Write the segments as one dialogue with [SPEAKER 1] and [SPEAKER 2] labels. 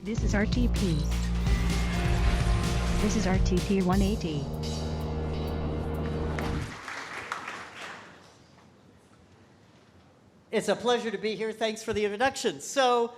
[SPEAKER 1] This is RTP. This is RTP180.
[SPEAKER 2] It's a pleasure to be here. Thanks for the introduction. So,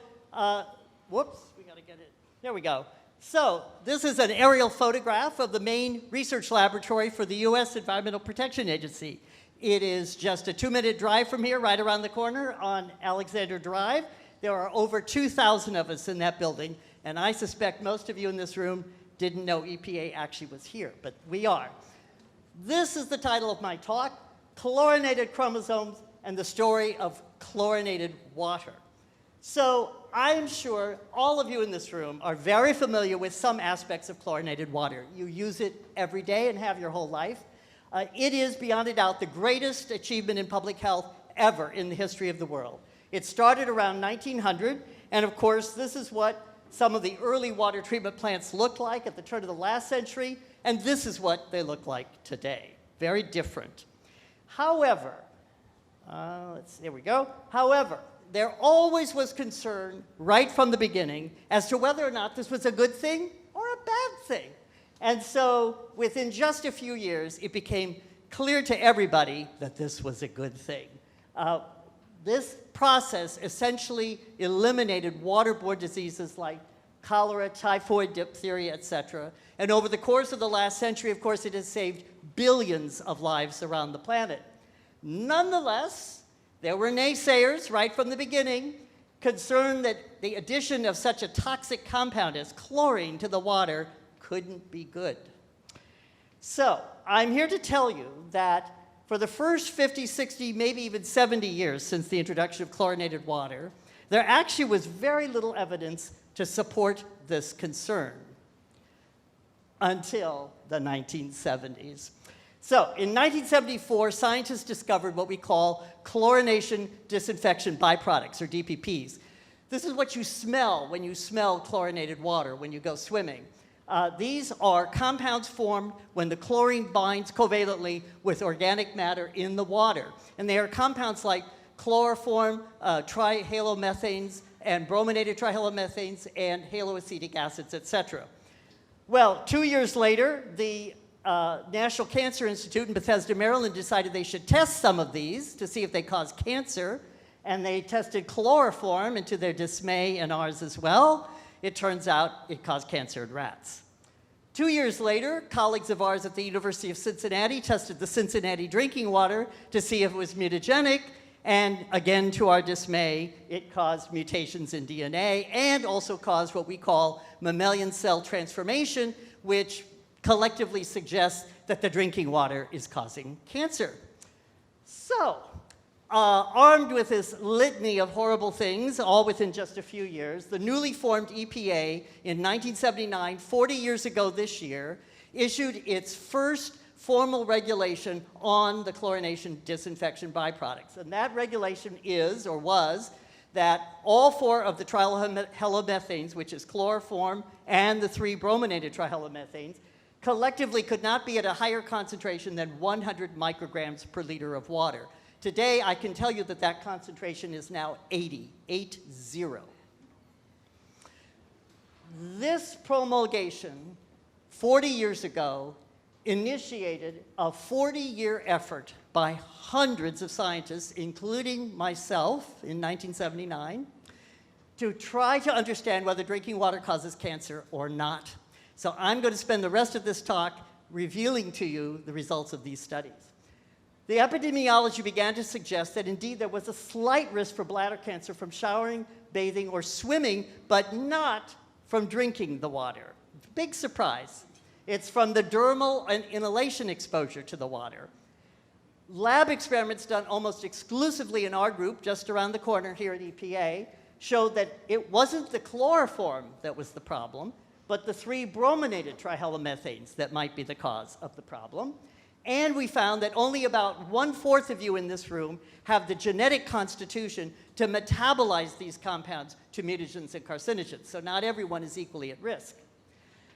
[SPEAKER 2] whoops, we got to get it. There we go. So, this is an aerial photograph of the main research laboratory for the U.S. Environmental Protection Agency. It is just a 2-minute drive from here, right around the corner on Alexander Drive. There are over 2,000 of us in that building, and I suspect most of you in this room didn't know EPA actually was here, but we are. This is the title of my talk, Chlorinated Chromosomes and the Story of Chlorinated Water. So I'm sure all of you in this room are very familiar with some aspects of chlorinated water. You use it every day and have your whole life. It is, beyond a doubt, the greatest achievement in public health ever in the history of the world. It started around 1900, and of course, this is what some of the early water treatment plants looked like at the turn of the last century, and this is what they look like today. Very different. However, there we go. However, there always was concern right from the beginning as to whether or not this was a good thing or a bad thing. And so within just a few years, it became clear to everybody that this was a good thing. This process essentially eliminated waterborne diseases like cholera, typhoid, diphtheria, etc. And over the course of the last century, of course, it has saved billions of lives around the planet. Nonetheless, there were naysayers right from the beginning concerned that the addition of such a toxic compound as chlorine to the water couldn't be good. So I'm here to tell you that for the first 50, 60, maybe even 70 years since the introduction of chlorinated water, there actually was very little evidence to support this concern until the 1970s. So in 1974, scientists discovered what we call chlorination disinfection byproducts, or DPPs. This is what you smell when you smell chlorinated water when you go swimming. These are compounds formed when the chlorine binds covalently with organic matter in the water. And they are compounds like chloroform, trihalomethanes, and brominated trihalomethanes, and haloacetic acids, etc. Well, 2 years later, the National Cancer Institute in Bethesda, Maryland decided they should test some of these to see if they cause cancer. And they tested chloroform, and to their dismay and ours as well, it turns out it caused cancer in rats. 2 years later, colleagues of ours at the University of Cincinnati tested the Cincinnati drinking water to see if it was mutagenic, and again, to our dismay, it caused mutations in DNA and also caused what we call mammalian cell transformation, which collectively suggests that the drinking water is causing cancer. So, armed with this litany of horrible things, all within just a few years, the newly formed EPA in 1979, 40 years ago this year, issued its first formal regulation on the chlorination disinfection byproducts. And that regulation is, or was, that all 4 of the trihalomethanes, which is chloroform, and the 3 brominated trihalomethanes, collectively could not be at a higher concentration than 100 micrograms per liter of water. Today, I can tell you that that concentration is now 80. This promulgation, 40 years ago, initiated a 40-year effort by hundreds of scientists, including myself in 1979, to try to understand whether drinking water causes cancer or not. So I'm going to spend the rest of this talk revealing to you the results of these studies. The epidemiology began to suggest that indeed there was a slight risk for bladder cancer from showering, bathing, or swimming, but not from drinking the water. Big surprise. It's from the dermal and inhalation exposure to the water. Lab experiments done almost exclusively in our group, just around the corner here at EPA, showed that it wasn't the chloroform that was the problem, but the 3 brominated trihalomethanes that might be the cause of the problem. And we found that only about 1/4 of you in this room have the genetic constitution to metabolize these compounds to mutagens and carcinogens. So not everyone is equally at risk.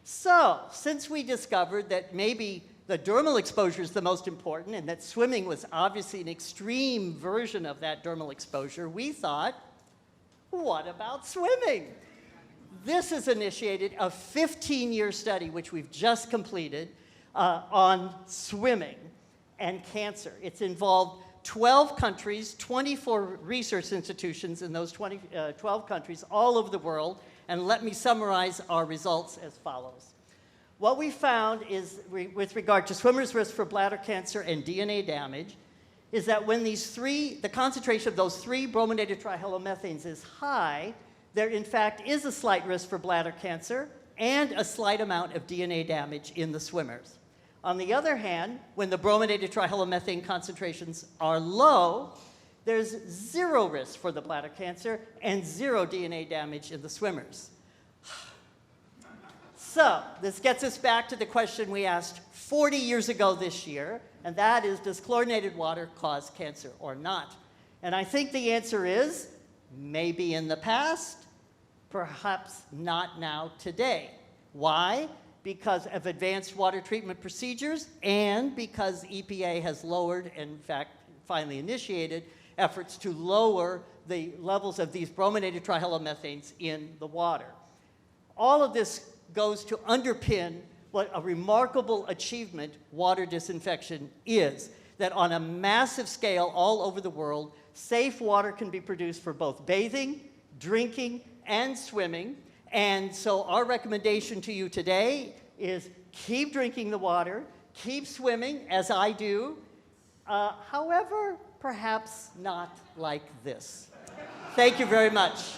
[SPEAKER 2] So since we discovered that maybe the dermal exposure is the most important and that swimming was obviously an extreme version of that dermal exposure, we thought, what about swimming? this has initiated a 15-year study, which we've just completed, on swimming and cancer. It's involved 12 countries, 24 research institutions in those 12 countries all over the world, and let me summarize our results as follows. What we found is, with regard to swimmers' risk for bladder cancer and DNA damage, is that when the concentration of those three brominated trihallomethanes is high, there in fact is a slight risk for bladder cancer and a slight amount of DNA damage in the swimmers. On the other hand, when the brominated trihalomethane concentrations are low, there's zero risk for the bladder cancer and zero DNA damage in the swimmers. So this gets us back to the question we asked 40 years ago this year, and that is, does chlorinated water cause cancer or not? And I think the answer is maybe in the past, perhaps not now today. Why? Because of advanced water treatment procedures and because EPA has lowered, and in fact finally initiated, efforts to lower the levels of these brominated trihallomethanes in the water. All of this goes to underpin what a remarkable achievement water disinfection is, that on a massive scale all over the world, safe water can be produced for both bathing, drinking, and swimming. And so our recommendation to you today is keep drinking the water, keep swimming, as I do, however, perhaps not like this. Thank you very much.